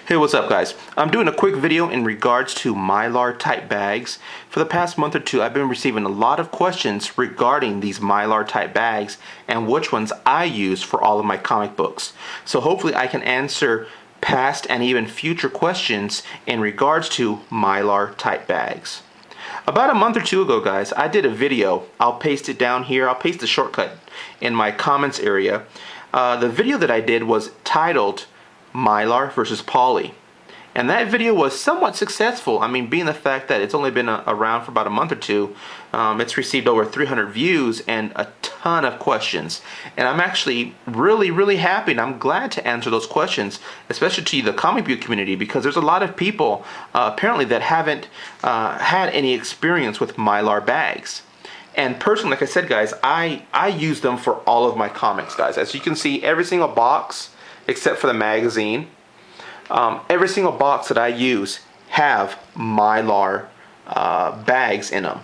Hey, what's up guys? I'm doing a quick video in regards to Mylar type bags. For the past month or two, I've been receiving a lot of questions regarding these Mylar type bags and which ones I use for all of my comic books. So hopefully I can answer past and even future questions in regards to Mylar type bags. About a month or two ago, guys, I did a video. I'll paste it down here. I'll paste the shortcut in my comments area. The video that I did was titled Mylar versus Poly. And that video was somewhat successful. I mean, being the fact that it's only been around for about a month or two, it's received over 300 views and a ton of questions. And I'm actually really happy, and I'm glad to answer those questions, especially to the comic book community, because there's a lot of people apparently that haven't had any experience with Mylar bags. And personally, like I said, guys, I use them for all of my comics, guys. As you can see, every single box, except for the magazine, every single box that I use have Mylar bags in them.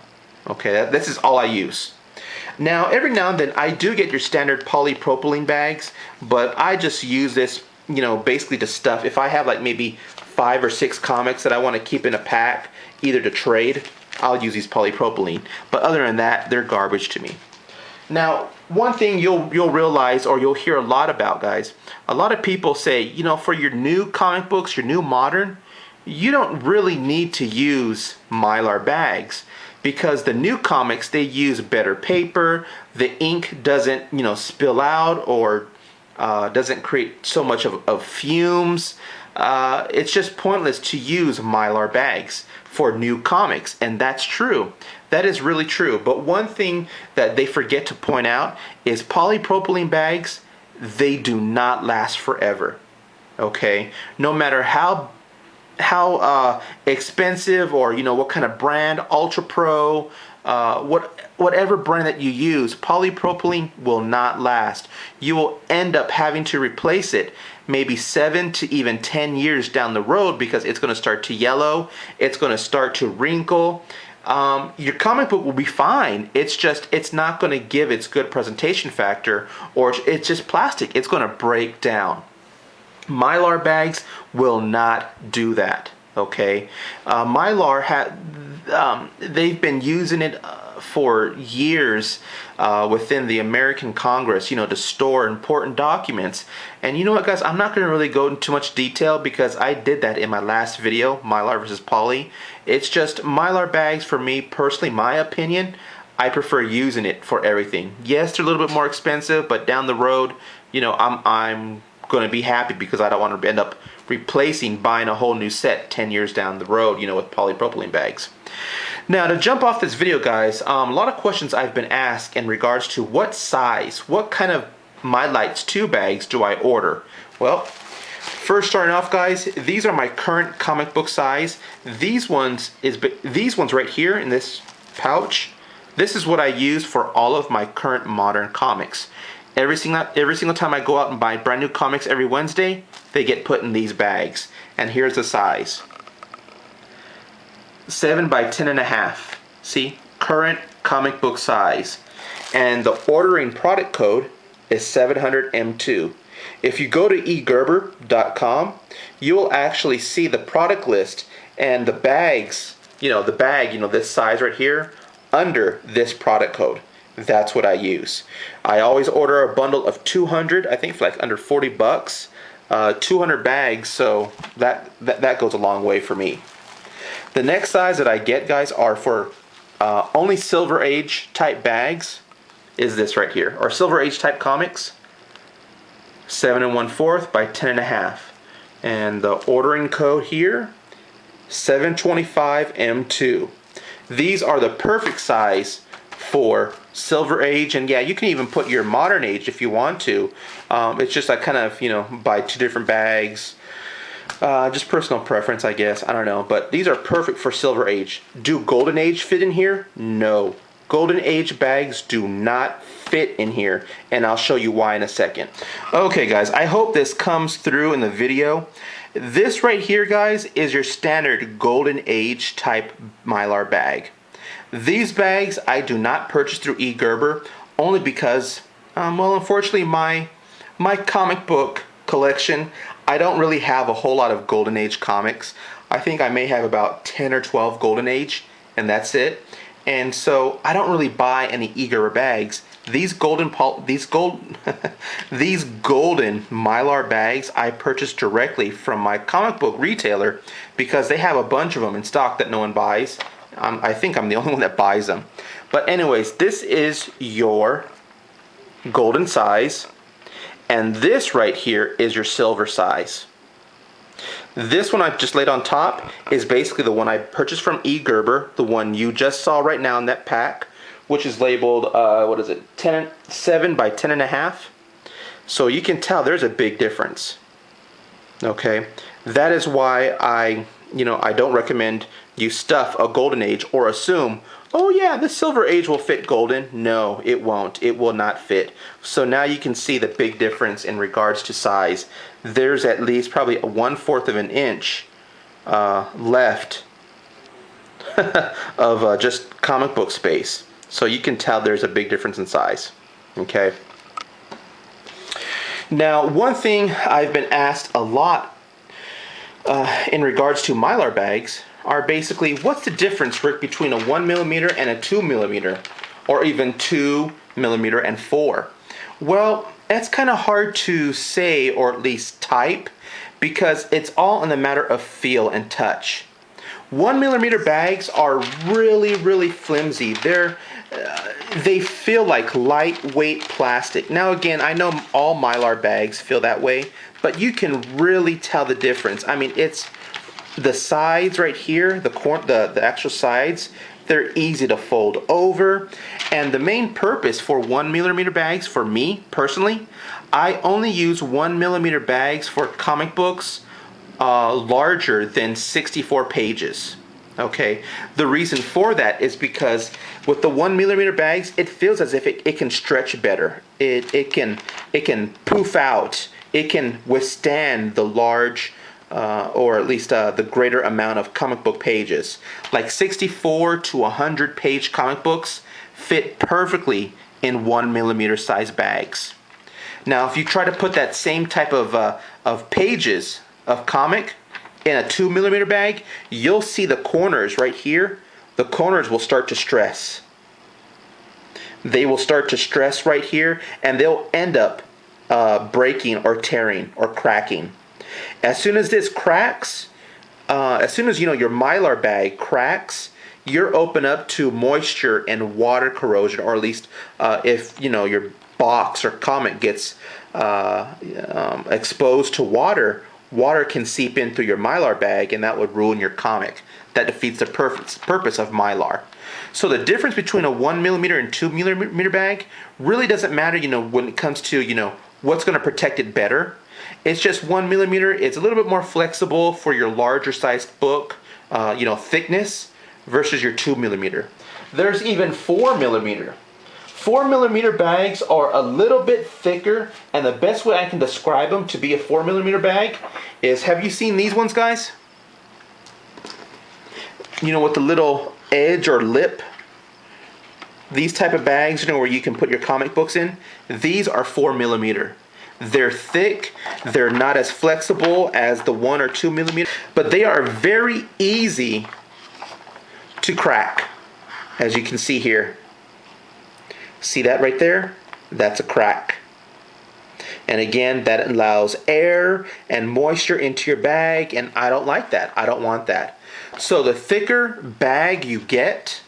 Okay, this is all I use. Now, every now and then I do get your standard polypropylene bags, but I just use this, you know, basically to stuff. If I have like maybe 5 or 6 comics that I want to keep in a pack, either to trade, I'll use these polypropylene. But other than that, they're garbage to me. Now, one thing you'll realize, or you'll hear a lot about, guys, a lot of people say, you know, for your new comic books, your new modern, you don't really need to use Mylar bags, because the new comics, they use better paper, the ink doesn't, you know, spill out, or doesn't create so much of fumes. It's just pointless to use Mylar bags for new comics, and that's true. That is really true. But one thing that they forget to point out is polypropylene bags, they do not last forever. Okay? No matter how expensive, or you know what kind of brand, Ultra Pro, whatever brand that you use, polypropylene will not last. You will end up having to replace it maybe 7 to even 10 years down the road, because it's going to start to yellow, it's going to start to wrinkle. Your comic book will be fine. It's just, it's not going to give its good presentation factor, or it's just plastic. It's going to break down. Mylar bags will not do that. Okay, Mylar they've been using it for years within the American Congress, you know, to store important documents. And you know what, guys, I'm not going to really go into too much detail, because I did that in my last video, Mylar versus Poly. It's just Mylar bags, for me personally, my opinion, I prefer using it for everything. Yes, they're a little bit more expensive, but down the road, you know, I'm going to be happy, because I don't want to end up buying a whole new set 10 years down the road, you know, with polypropylene bags. Now, to jump off this video, guys, a lot of questions I've been asked in regards to what size, what kind of Mylites 2 bags do I order? Well, first starting off, guys, these are my current comic book size. These ones right here in this pouch, this is what I use for all of my current modern comics. Every single time I go out and buy brand new comics every Wednesday, they get put in these bags. And here's the size. 7 by 10.5. See? Current comic book size. And the ordering product code is 700M2. If you go to egerber.com, you will actually see the product list and the bags, the bag, this size right here, under this product code. That's what I use. I always order a bundle of 200, I think for like under 40 bucks. 200 bags, so that goes a long way for me. The next size that I get, guys, are for only Silver Age type bags, is this right here, or Silver Age type comics, 7 1/4 by 10.5. And the ordering code here, 725M2. These are the perfect size for Silver Age, and yeah, you can even put your Modern Age if you want to. It's just like kind of, buy 2 different bags. Just personal preference, I guess. I don't know, but these are perfect for Silver Age. Do Golden Age fit in here? No. Golden Age bags do not fit in here, and I'll show you why in a second. Okay, guys, I hope this comes through in the video. This right here, guys, is your standard Golden Age type Mylar bag. These bags I do not purchase through eGerber, only because, well, unfortunately, my comic book collection, I don't really have a whole lot of Golden Age comics. I think I may have about 10 or 12 Golden Age, and that's it. And so I don't really buy any e-Gerber bags. These golden these golden Mylar bags I purchased directly from my comic book retailer because they have a bunch of them in stock that no one buys. I think I'm the only one that buys them. But anyways, this is your golden size, and this right here is your silver size. This one I've just laid on top is basically the one I purchased from e-Gerber, the one you just saw right now in that pack, which is labeled, what is it, 7 by 10.5. So you can tell there's a big difference. Okay, that is why I don't recommend you stuff a Golden Age or assume, oh yeah, the Silver Age will fit Golden. No, it won't. It will not fit. So now you can see the big difference in regards to size. There's at least probably 1/4 of an inch left of just comic book space. So you can tell there's a big difference in size. Okay. Now, one thing I've been asked a lot in regards to Mylar bags are basically, what's the difference, Rick, between a 1mm and a 2mm, or even 2mm and 4? Well, that's kind of hard to say, or at least type, because it's all in the matter of feel and touch. 1mm bags are really, really flimsy. They feel like lightweight plastic. Now again, I know all Mylar bags feel that way, but you can really tell the difference. I mean, it's the sides right here, the actual sides, they're easy to fold over. And the main purpose for 1mm bags, for me personally, I only use 1mm bags for comic books larger than 64 pages. Okay, the reason for that is because with the 1mm bags, it feels as if it can stretch better. It can poof out. It can withstand the large or at least the greater amount of comic book pages. Like 64 to 100 page comic books fit perfectly in 1mm size bags. Now, if you try to put that same type of pages of comic in a 2mm bag, you'll see the corners right here. The corners will start to stress. They will start to stress right here, and they'll end up breaking or tearing or cracking. As soon as this cracks, as soon as your Mylar bag cracks, you're open up to moisture and water corrosion, or at least if your box or comic gets exposed to water, water can seep in through your Mylar bag, and that would ruin your comic. That defeats the purpose of Mylar. So the difference between a 1mm and 2mm bag really doesn't matter, when it comes to, what's going to protect it better. It's just 1mm. It's a little bit more flexible for your larger sized book, thickness, versus your 2mm. There's even 4mm. 4mm bags are a little bit thicker, and the best way I can describe them to be a 4mm bag is, have you seen these ones, guys? With the little edge or lip. These type of bags, where you can put your comic books in. These are 4mm. They're thick. They're not as flexible as the 1 or 2mm, but they are very easy to crack, as you can see here. See that right there? That's a crack. And again, that allows air and moisture into your bag, and I don't like that. I don't want that. So the thicker bag you get,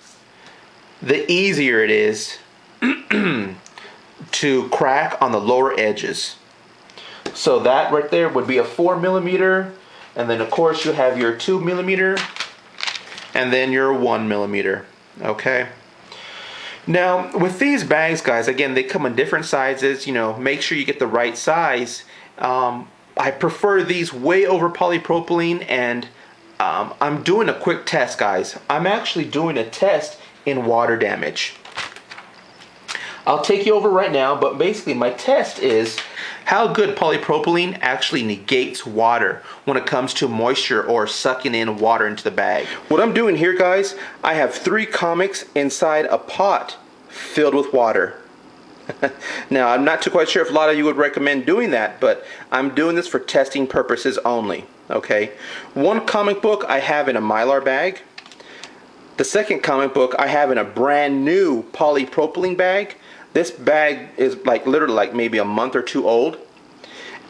the easier it is to crack on the lower edges. So that right there would be a 4mm, and then of course you have your 2mm, and then your 1mm. Okay. Now, with these bags, guys, again, they come in different sizes. Make sure you get the right size. I prefer these way over polypropylene, and I'm doing a quick test, guys. I'm actually doing a test in water damage. I'll take you over right now, but basically my test is how good polypropylene actually negates water when it comes to moisture or sucking in water into the bag. What I'm doing here, guys, I have 3 comics inside a pot filled with water. Now, I'm not too quite sure if a lot of you would recommend doing that, but I'm doing this for testing purposes only. Okay, one comic book I have in a Mylar bag. The second comic book I have in a brand new polypropylene bag. This bag is like literally like maybe a month or two old.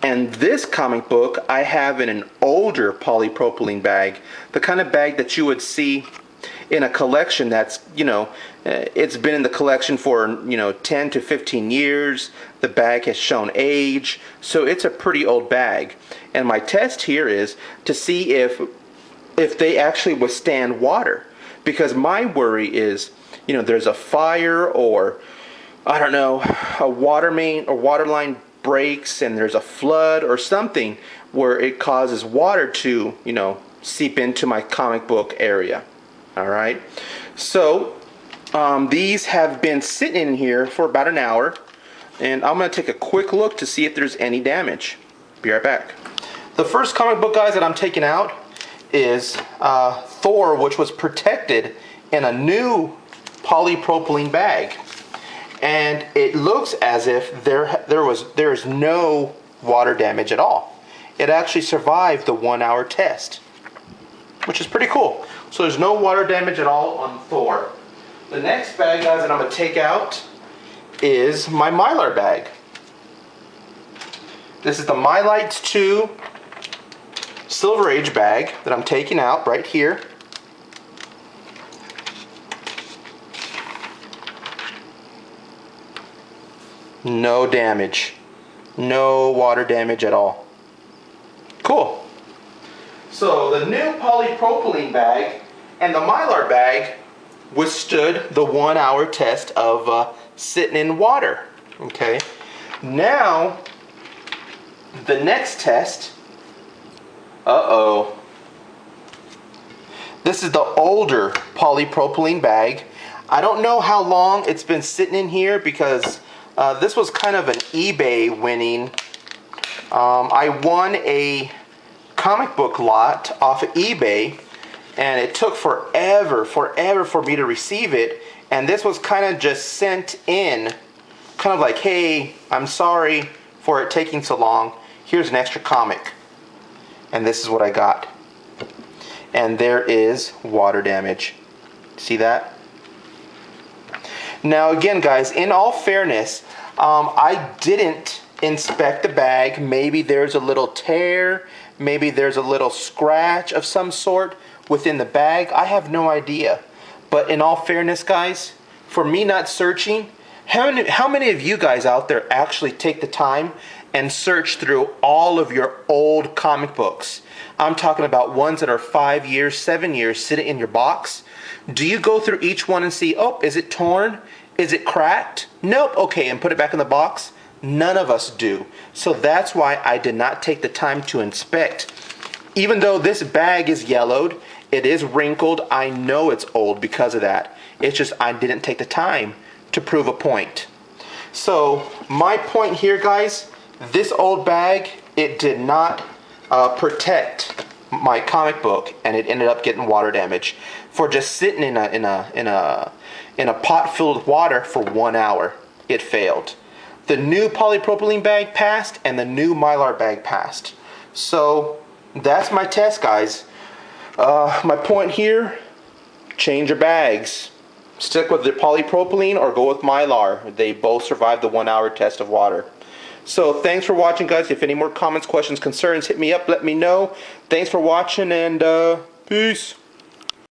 And this comic book I have in an older polypropylene bag, the kind of bag that you would see in a collection that's, it's been in the collection for, 10 to 15 years. The bag has shown age, so it's a pretty old bag. And my test here is to see if they actually withstand water. Because my worry is, there's a fire, or I don't know, a water main or water line breaks and there's a flood or something where it causes water to, seep into my comic book area. All right. So these have been sitting in here for about an hour, and I'm going to take a quick look to see if there's any damage. Be right back. The first comic book, guys, that I'm taking out is Thor, which was protected in a new polypropylene bag. And it looks as if there's no water damage at all. It actually survived the 1 hour test, which is pretty cool. So there's no water damage at all on Thor. The next bag, guys, that I'm going to take out is my Mylar bag. This is the Mylites 2 Silver Age bag that I'm taking out right here. No damage. No water damage at all. Cool. So the new polypropylene bag and the Mylar bag withstood the 1 hour test of sitting in water. Okay. Now, the next test. This is the older polypropylene bag. I don't know how long it's been sitting in here because this was kind of an eBay winning. I won a comic book lot off of eBay, and it took forever for me to receive it. And this was kind of just sent in, kind of like, hey, I'm sorry for it taking so long. Here's an extra comic. And this is what I got. And there is water damage. See that? Now again, guys, in all fairness, I didn't inspect the bag. Maybe there's a little tear, maybe there's a little scratch of some sort within the bag. I have no idea. But in all fairness, guys, for me not searching, how many of you guys out there actually take the time and search through all of your old comic books? I'm talking about ones that are 5 years, 7 years sitting in your box. Do you go through each one and see, oh, is it torn? Is it cracked? Nope. Okay, and put it back in the box? None of us do. So that's why I did not take the time to inspect. Even though this bag is yellowed, it is wrinkled, I know it's old because of that. It's just I didn't take the time to prove a point. So my point here, guys, this old bag, it did not protect my comic book, and it ended up getting water damage for just sitting in a pot filled with water for 1 hour. It failed. The new polypropylene bag passed, and the new Mylar bag passed. So that's my test, guys. My point here: change your bags. Stick with the polypropylene or go with Mylar. They both survived the 1 hour test of water. So thanks for watching, guys. If any more comments, questions, concerns, hit me up, let me know. Thanks for watching, and peace.